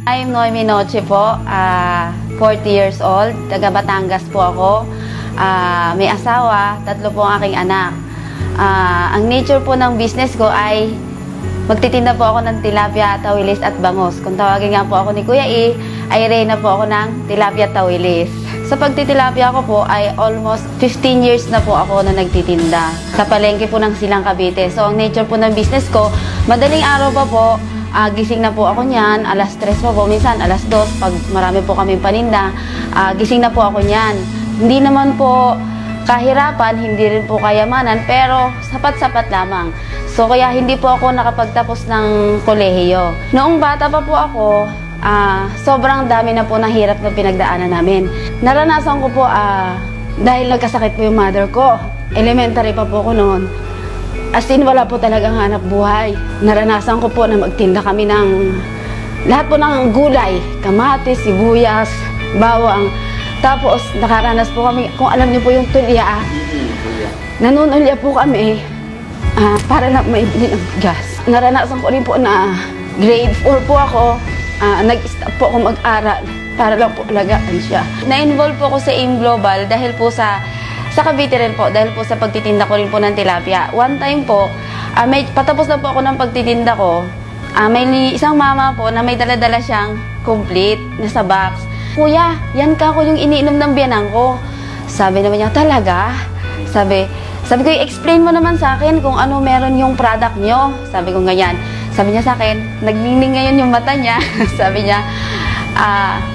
I'm Noemi Noche po, 40 years old, taga Batangas po ako. May asawa, 3 po ang aking anak. Ang nature po ng business ko ay magtitinda po ako ng tilapia, tawilis at bangos. Kung tawagin nga po ako ni Kuya E, ay reyna po ako ng tilapia at tawilis. Sa pagtitilapia ko po ay almost 15 years na po ako na nagtitinda. Sa palengke po ng Silang Cavite. So ang nature po ng business ko, madaling araw pa po, gising na po ako niyan, alas 3 po, minsan alas 2, pag marami po kaming paninda, gising na po ako niyan. Hindi naman po kahirapan, hindi rin po kayamanan, pero sapat-sapat lamang. So kaya hindi po ako nakapagtapos ng kolehiyo. Noong bata pa po ako, sobrang dami na po ng hirap na pinagdaanan namin. Naranasan ko po, dahil nagkasakit po yung mother ko, elementary pa po ako noon. As in, wala po talagang hanap buhay. Naranasan ko po na magtinda kami ng lahat po ng gulay, kamatis, sibuyas, bawang. Tapos, nakaranas po kami, kung alam niyo po yung tulya, nanunulya po kami para lang maibili ng gas. Naranasan ko rin po na grade 4 po ako, nag-stop po ako mag-aral para lang po alagaan siya. Na-involve po ako sa AIM Global dahil po sa Cavite rin po, dahil po sa pagtitinda ko rin po ng tilapia. One time po, patapos na po ako ng pagtitinda ko, may isang mama po na may dala-dala siyang complete na sa box. Kuya, yan ka ko yung iniinom ng biyanang ko. Sabi naman niya, talaga? Sabi ko, i-explain mo naman sa akin kung ano meron yung product nyo. Sabi ko ganyan. Sabi niya sa akin, nagning ngayon yung mata niya. Sabi niya,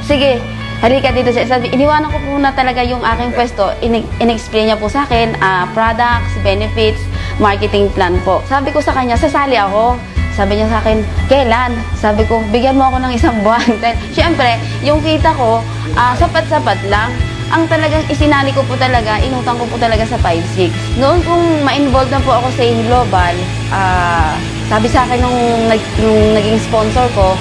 sige, halika dito. Sabi, iniwanan ko po na talaga yung aking pwesto. In-explain niya po sa akin, products, benefits, marketing plan po. Sabi ko sa kanya, sasali ako. Sabi niya sa akin, kailan? Sabi ko, bigyan mo ako ng 1 buwan. Siyempre, yung kita ko, sapat-sapat lang. Ang talagang isinali ko po talaga, inutang ko po talaga sa 5-6. Noon kung ma-involve na po ako sa AIM Global, sabi sa akin nung naging sponsor ko,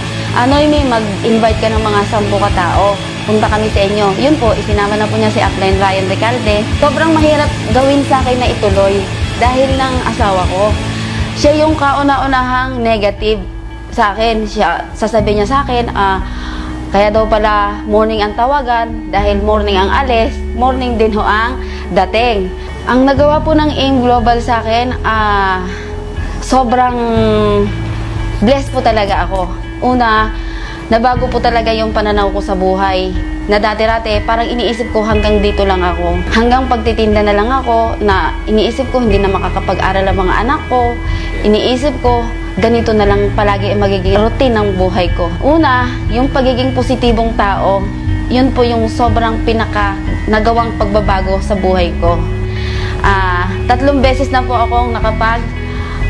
Noemi, mag-invite ka ng mga 10 katao. Punta kami sa inyo. Yun po, isinama na po niya si Upline Ryan Recalde. Sobrang mahirap gawin sa akin na ituloy dahil ng asawa ko. Siya yung kauna-unahang negative sa akin. Sasabihin niya sa akin, kaya daw pala morning ang tawagan dahil morning ang alis, morning din ho ang dating. Ang nagawa po ng AIM Global sa akin, sobrang blessed po talaga ako. Una, nabago po talaga yung pananaw ko sa buhay. Na dati-dati, parang iniisip ko hanggang dito lang ako. Hanggang pagtitinda na lang ako, na iniisip ko hindi na makakapag-aral ang mga anak ko. Iniisip ko, ganito na lang palagi ang magiging routine ng buhay ko. Una, yung pagiging positibong tao, yun po yung sobrang nagawang pagbabago sa buhay ko. 3 beses na po akong nakapag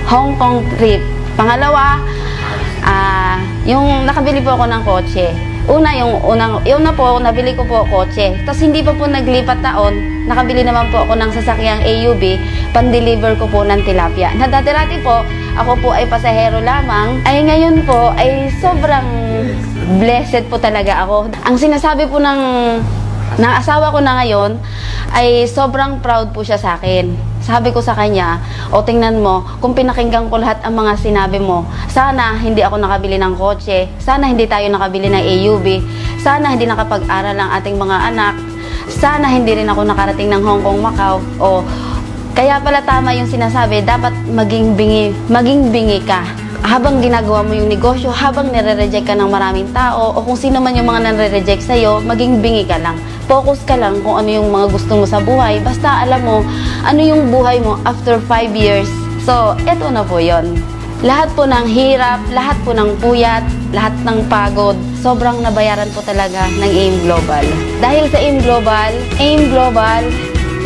Hong Kong trip. Pangalawa, yung nakabili po ako ng kotse. Una, yung nabili ko po kotse. Tapos hindi pa po naglipat taon, nakabili naman po ako ng sasakyang AUV, pan-deliver ko po ng tilapia. Na dati-dati po, ako po ay pasahero lamang, ay ngayon po ay sobrang blessed po talaga ako. Ang sinasabi po ng asawa ko na ngayon, ay sobrang proud po siya sa akin. Sabi ko sa kanya, tingnan mo, kung pinakinggan ko lahat ang mga sinabi mo, sana hindi ako nakabili ng kotse, sana hindi tayo nakabili ng AUV, sana hindi nakapag-aral ang ating mga anak, sana hindi rin ako nakarating ng Hong Kong, Macau, kaya pala tama yung sinasabi, dapat maging bingi ka. Habang ginagawa mo yung negosyo, habang nire-reject ka ng maraming tao, o kung sino man yung mga nare-reject sa'yo, maging bingi ka lang. Focus ka lang kung ano yung mga gusto mo sa buhay. Basta alam mo, ano yung buhay mo after 5 years. So, eto na po yon. Lahat po ng hirap, lahat po ng puyat, lahat ng pagod, sobrang nabayaran po talaga ng AIM Global. Dahil sa AIM Global,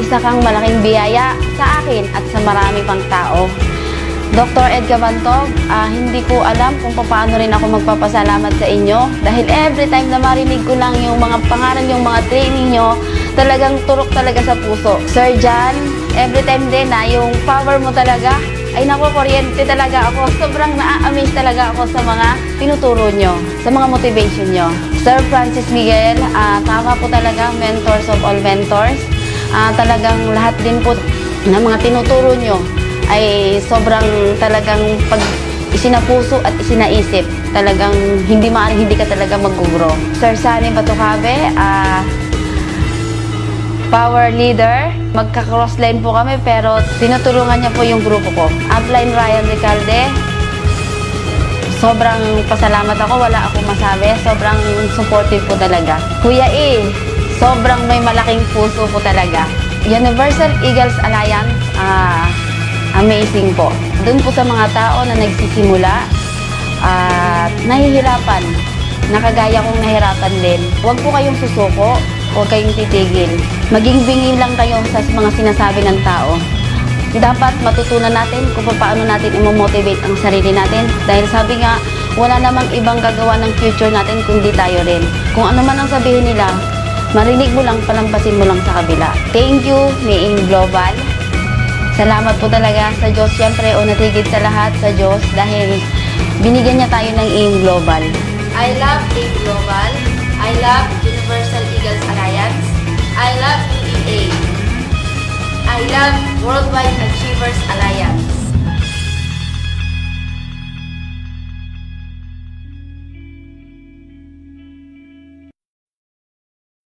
isa kang malaking biyaya sa akin at sa marami pang tao. Dr. Ed Cabantog, hindi ko alam kung paano rin ako magpapasalamat sa inyo dahil every time na marinig ko lang yung mga pangalan, yung mga training nyo, talagang turok talaga sa puso. Sir John, every time din na yung power mo talaga, ay naku, kuryente talaga ako. Sobrang na-amaze talaga ako sa mga tinuturo nyo, sa mga motivation nyo. Sir Francis Miguel, tama po talaga, mentors of all mentors. Talagang lahat din po ng mga tinuturo nyo ay sobrang talagang isinapuso at isinaisip, talagang hindi ka talaga mag-grow. Sir Sunny Batucabe, power leader. Magka-crossline po kami pero tinutulungan niya po yung grupo ko. Upline Ryan Recalde, sobrang pasalamat ako, wala akong masabi. Sobrang supportive po talaga. Kuya E, sobrang may malaking puso po talaga. Universal Eagles Alliance, amazing po. Doon po sa mga tao na nagsisimula at nahihirapan, nakagaya kong nahirapan din. Huwag po kayong susuko, huwag kayong titigil. Maging bingi lang kayo sa mga sinasabi ng tao. Dapat matutunan natin kung paano natin i-motivate ang sarili natin. Dahil sabi nga, wala namang ibang gagawa ng future natin kundi tayo rin. Kung ano man ang sabihin nila, marinig mo lang, palampasin mo lang sa kabila. Thank you, Maying Global. Salamat po talaga sa Diyos, siyempre, o natigid sa lahat sa Diyos dahil binigyan niya tayo ng AIM Global. I love AIM Global. I love Universal Eagles Alliance. I love UEA. I love Worldwide Achievers Alliance.